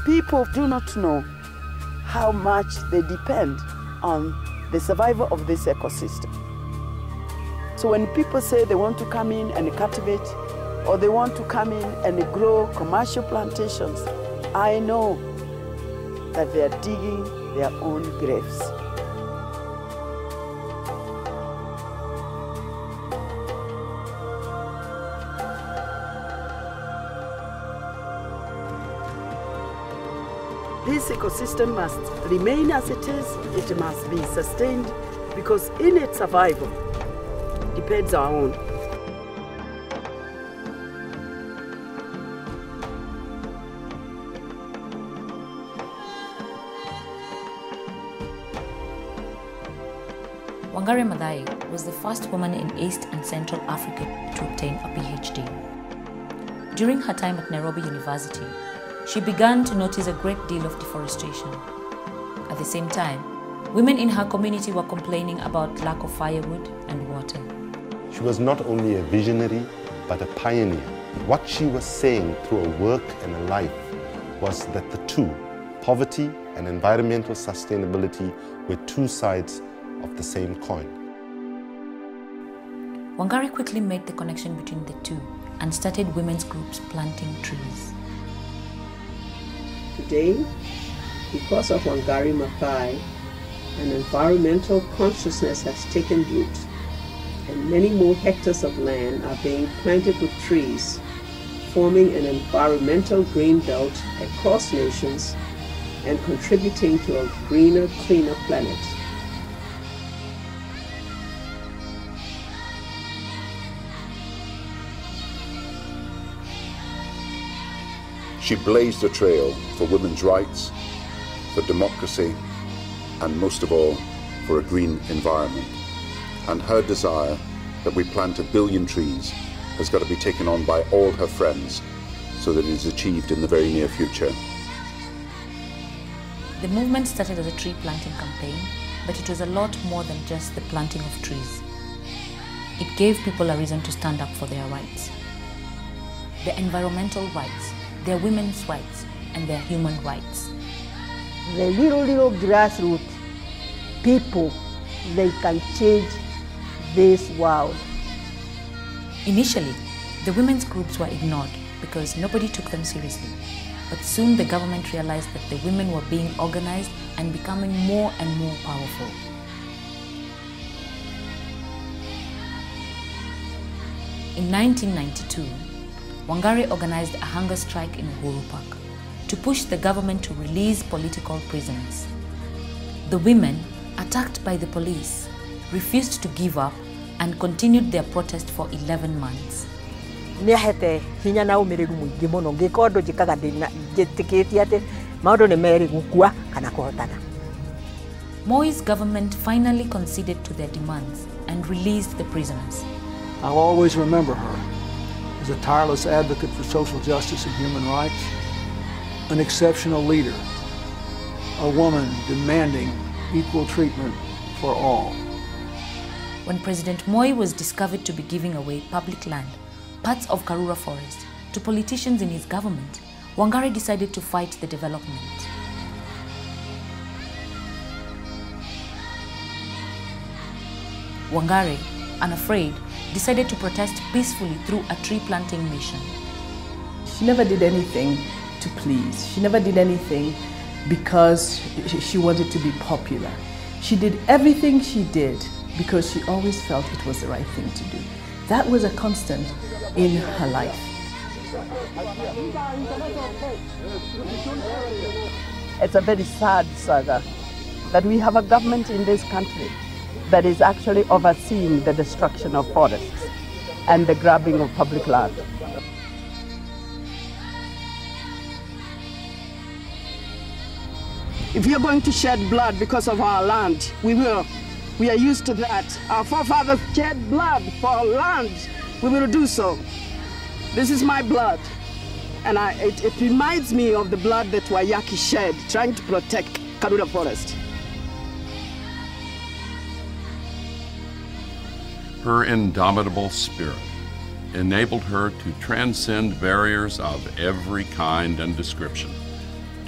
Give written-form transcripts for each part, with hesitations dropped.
People do not know how much they depend on the survival of this ecosystem. So when people say they want to come in and cultivate, or they want to come in and grow commercial plantations, I know that they are digging their own graves. This ecosystem must remain as it is. It must be sustained because in its survival depends our own. Wangari Maathai was the first woman in East and Central Africa to obtain a PhD. During her time at Nairobi University, she began to notice a great deal of deforestation. At the same time, women in her community were complaining about lack of firewood and water. She was not only a visionary, but a pioneer. What she was saying through her work and her life was that the two, poverty and environmental sustainability, were two sides of the same coin. Wangari quickly made the connection between the two and started women's groups planting trees. Today, because of Wangari Maathai, an environmental consciousness has taken root, and many more hectares of land are being planted with trees, forming an environmental green belt across nations and contributing to a greener, cleaner planet. She blazed a trail for women's rights, for democracy, and most of all, for a green environment. And her desire that we plant 1 billion trees has got to be taken on by all her friends so that it is achieved in the very near future. The movement started as a tree planting campaign, but it was a lot more than just the planting of trees. It gave people a reason to stand up for their rights. Their environmental rights, their women's rights, and their human rights. The little grassroots people, they can change this world. Initially, the women's groups were ignored because nobody took them seriously. But soon the government realized that the women were being organized and becoming more and more powerful. In 1992, Wangari organized a hunger strike in Uhuru Park to push the government to release political prisoners. The women, attacked by the police, refused to give up and continued their protest for 11 months. Moi's government finally conceded to their demands and released the prisoners. I'll always remember her as a tireless advocate for social justice and human rights, an exceptional leader, a woman demanding equal treatment for all. When President Moi was discovered to be giving away public land, parts of Karura Forest, to politicians in his government, Wangari decided to fight the development. Wangari, unafraid, decided to protest peacefully through a tree planting mission. She never did anything to please. She never did anything because she wanted to be popular. She did everything she did because she always felt it was the right thing to do. That was a constant in her life. It's a very sad saga that we have a government in this country that is actually overseeing the destruction of forests and the grabbing of public land. If you're going to shed blood because of our land, we will. We are used to that. Our forefathers shed blood for our land. We will do so. This is my blood. And it reminds me of the blood that Wayaki shed trying to protect Karura Forest. Her indomitable spirit enabled her to transcend barriers of every kind and description,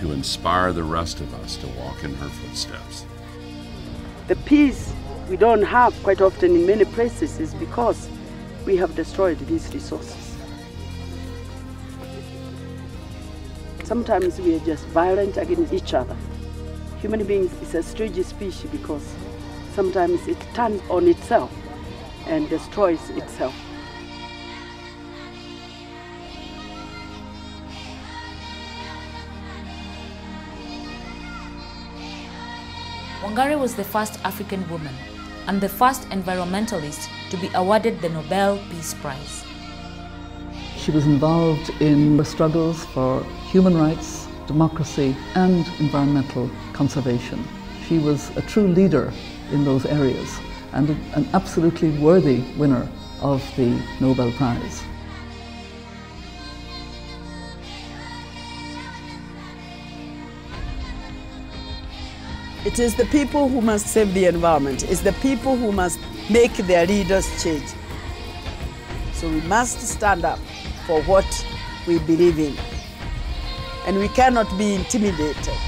to inspire the rest of us to walk in her footsteps. The peace we don't have quite often in many places is because we have destroyed these resources. Sometimes we are just violent against each other. Human beings is a strange species because sometimes it turns on itself and destroys itself. Wangari was the first African woman and the first environmentalist to be awarded the Nobel Peace Prize. She was involved in the struggles for human rights, democracy, and environmental conservation. She was a true leader in those areas and an absolutely worthy winner of the Nobel Prize. It is the people who must save the environment. It's the people who must make their leaders change. So we must stand up for what we believe in. And we cannot be intimidated.